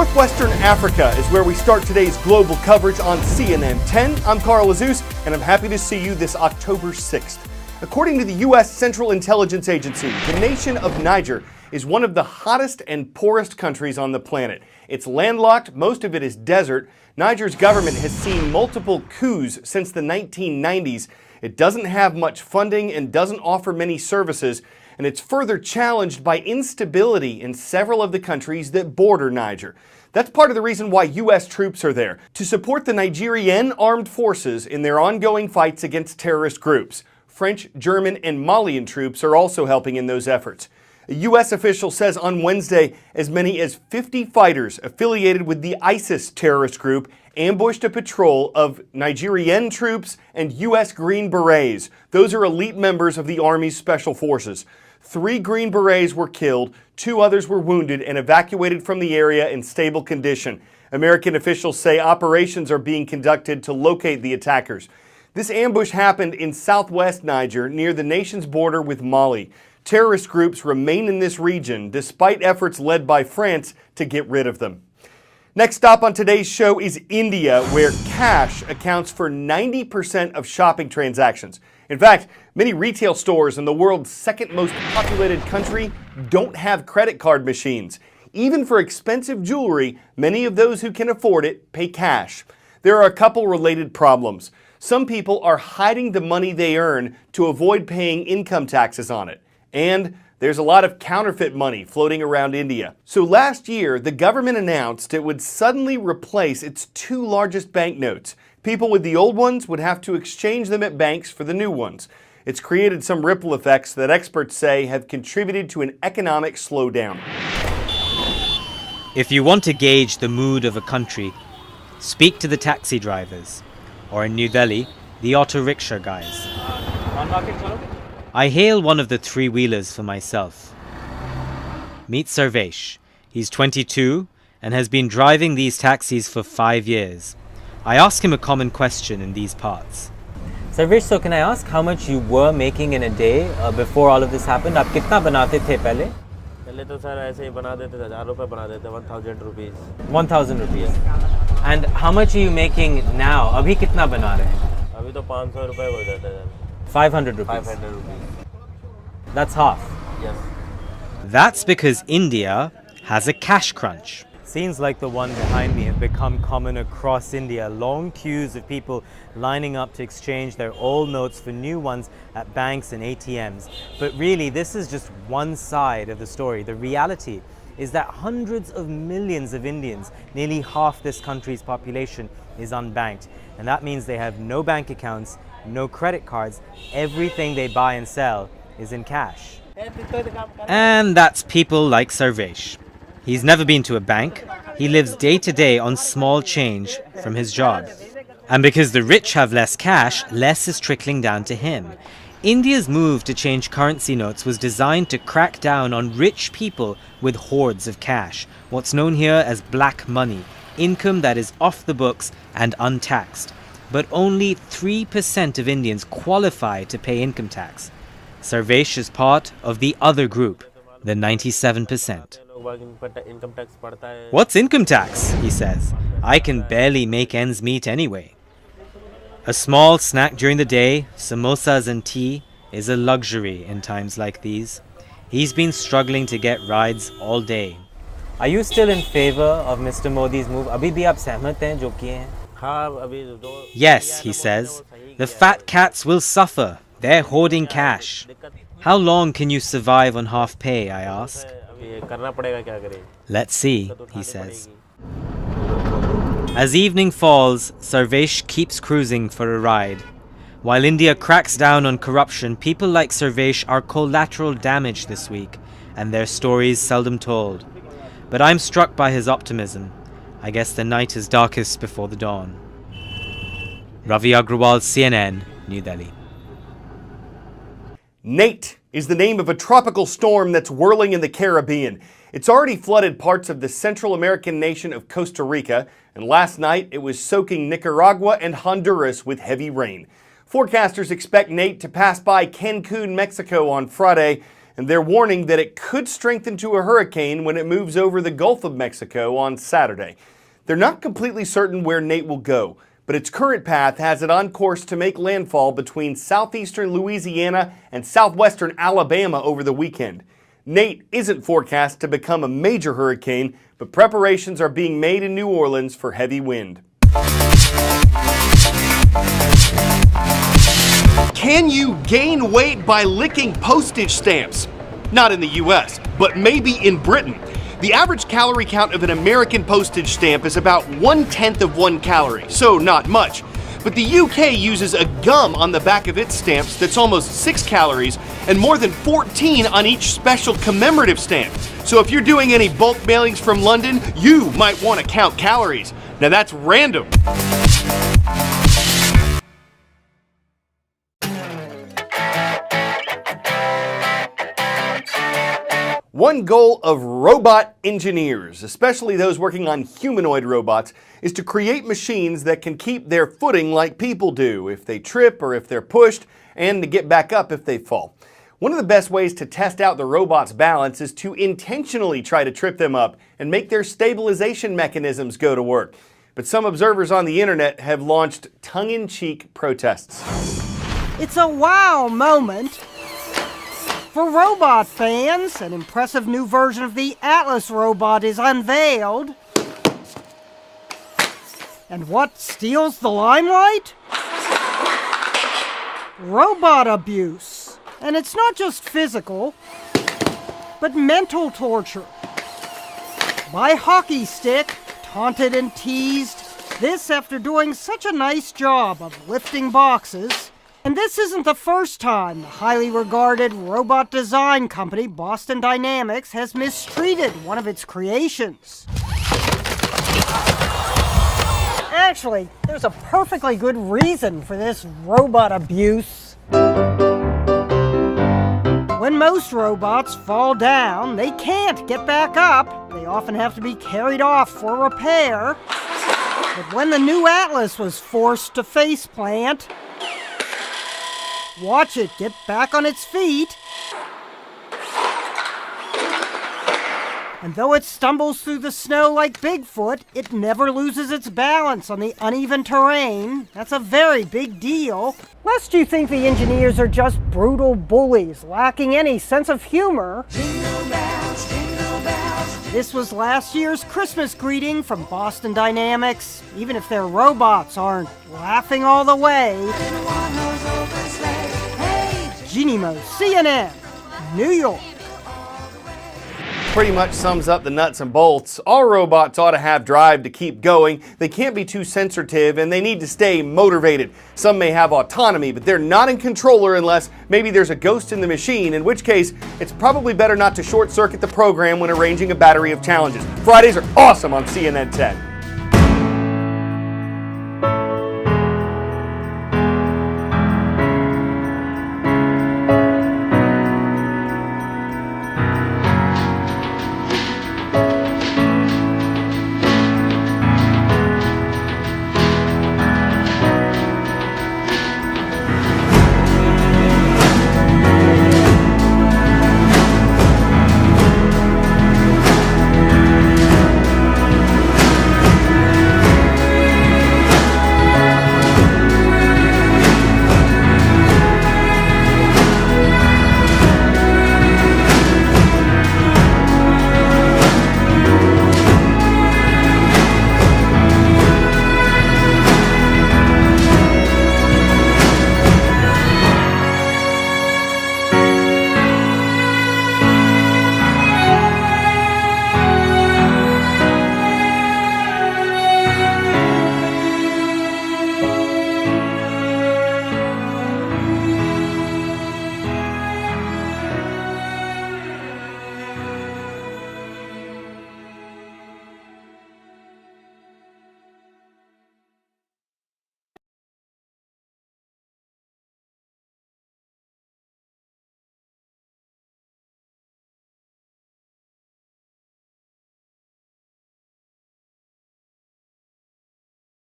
Northwestern Africa is where we start today's global coverage on CNN 10. I'm Carl Azus, and I'm happy to see you this October 6th. According to the U.S. Central Intelligence Agency, the nation of Niger is one of the hottest and poorest countries on the planet. It's landlocked, most of it is desert. Niger's government has seen multiple coups since the 1990s. It doesn't have much funding and doesn't offer many services, and it's further challenged by instability in several of the countries that border Niger. That's part of the reason why U.S. troops are there, to support the Nigerian armed forces in their ongoing fights against terrorist groups. French, German, and Malian troops are also helping in those efforts. A U.S. official says on Wednesday as many as 50 fighters affiliated with the ISIS terrorist group ambushed a patrol of Nigerian troops and U.S. Green Berets. Those are elite members of the Army's special forces. 3 Green Berets were killed, 2 others were wounded and evacuated from the area in stable condition. American officials say operations are being conducted to locate the attackers. This ambush happened in southwest Niger near the nation's border with Mali. Terrorist groups remain in this region despite efforts led by France to get rid of them. Next stop on today's show is India, where cash accounts for 90% of shopping transactions. In fact, many retail stores in the world's second most populated country don't have credit card machines. Even for expensive jewelry, many of those who can afford it pay cash. There are a couple related problems. Some people are hiding the money they earn to avoid paying income taxes on it. And there's a lot of counterfeit money floating around India. So last year, the government announced it would suddenly replace its 2 largest banknotes. People with the old ones would have to exchange them at banks for the new ones. It's created some ripple effects that experts say have contributed to an economic slowdown. If you want to gauge the mood of a country, speak to the taxi drivers, or in New Delhi, the auto rickshaw guys. I hail one of the 3-wheelers for myself. Meet Sarvesh. He's 22 and has been driving these taxis for 5 years. I ask him a common question in these parts. Sarvesh, so can I ask how much you were making in a day before all of this happened? आप कितना बनाते थे पहले? पहले तो sir ऐसे ही बना देते थे, 1000 रुपए बना देते, 1000 rupees. 1000 rupees. And how much are you making now? अभी कितना बना रहे हैं? अभी तो 500 रुपए हो जाता है. 500 rupees. 500 rupees. That's half. Yes. That's because India has a cash crunch. Scenes like the one behind me have become common across India. Long queues of people lining up to exchange their old notes for new ones at banks and ATMs. But really, this is just one side of the story. The reality is that hundreds of millions of Indians, nearly half this country's population, is unbanked. And that means they have no bank accounts, no credit cards. Everything they buy and sell is in cash. And that's people like Sarvesh. He's never been to a bank. He lives day to day on small change from his job. And because the rich have less cash, less is trickling down to him. India's move to change currency notes was designed to crack down on rich people with hoards of cash, what's known here as black money, income that is off the books and untaxed. But only 3% of Indians qualify to pay income tax. Sarvesh is part of the other group, the 97%. What's income tax? He says. I can barely make ends meet anyway. A small snack during the day, samosas and tea, is a luxury in times like these. He's been struggling to get rides all day. Are you still in favor of Mr. Modi's move? अभी भी आप सहमत हैं जो किए हैं? Yes, he says. The fat cats will suffer. They're hoarding cash. How long can you survive on half pay, I ask. Let's see, he says. As evening falls, Sarvesh keeps cruising for a ride. While India cracks down on corruption, people like Sarvesh are collateral damage this week, and their stories seldom told. But I'm struck by his optimism. I guess the night is darkest before the dawn. Ravi Agrawal, CNN, New Delhi. Nate is the name of a tropical storm that's whirling in the Caribbean. It's already flooded parts of the Central American nation of Costa Rica, and last night it was soaking Nicaragua and Honduras with heavy rain. Forecasters expect Nate to pass by Cancun, Mexico on Friday and they're warning that it could strengthen to a hurricane when it moves over the Gulf of Mexico on Saturday. They're not completely certain where Nate will go, but its current path has it on course to make landfall between southeastern Louisiana and southwestern Alabama over the weekend. Nate isn't forecast to become a major hurricane, but preparations are being made in New Orleans for heavy wind. Can you gain weight by licking postage stamps? Not in the US, but maybe in Britain. The average calorie count of an American postage stamp is about 1/10 of 1 calorie, so not much. But the UK uses a gum on the back of its stamps that's almost 6 calories and more than 14 on each special commemorative stamp. So if you're doing any bulk mailings from London, you might want to count calories. Now that's random. One goal of robot engineers, especially those working on humanoid robots, is to create machines that can keep their footing like people do if they trip or if they're pushed, and to get back up if they fall. One of the best ways to test out the robot's balance is to intentionally try to trip them up and make their stabilization mechanisms go to work. But some observers on the internet have launched tongue-in-cheek protests. It's a wow moment. For robot fans, an impressive new version of the Atlas robot is unveiled. And what steals the limelight? Robot abuse. And it's not just physical, but mental torture. By hockey stick, taunted and teased, this after doing such a nice job of lifting boxes. And this isn't the first time the highly regarded robot design company Boston Dynamics has mistreated one of its creations. Actually, there's a perfectly good reason for this robot abuse. When most robots fall down, they can't get back up. They often have to be carried off for repair. But when the new Atlas was forced to faceplant, watch it get back on its feet. And though it stumbles through the snow like Bigfoot, it never loses its balance on the uneven terrain. That's a very big deal. Lest you think the engineers are just brutal bullies, lacking any sense of humor. Jingle bells, jingle bells. This was last year's Christmas greeting from Boston Dynamics. Even if their robots aren't laughing all the way. Jeannie Mo, CNN, New York. Pretty much sums up the nuts and bolts. All robots ought to have drive to keep going. They can't be too sensitive and they need to stay motivated. Some may have autonomy, but they're not in controller unless maybe there's a ghost in the machine, in which case it's probably better not to short circuit the program when arranging a battery of challenges. Fridays are awesome on CNN 10.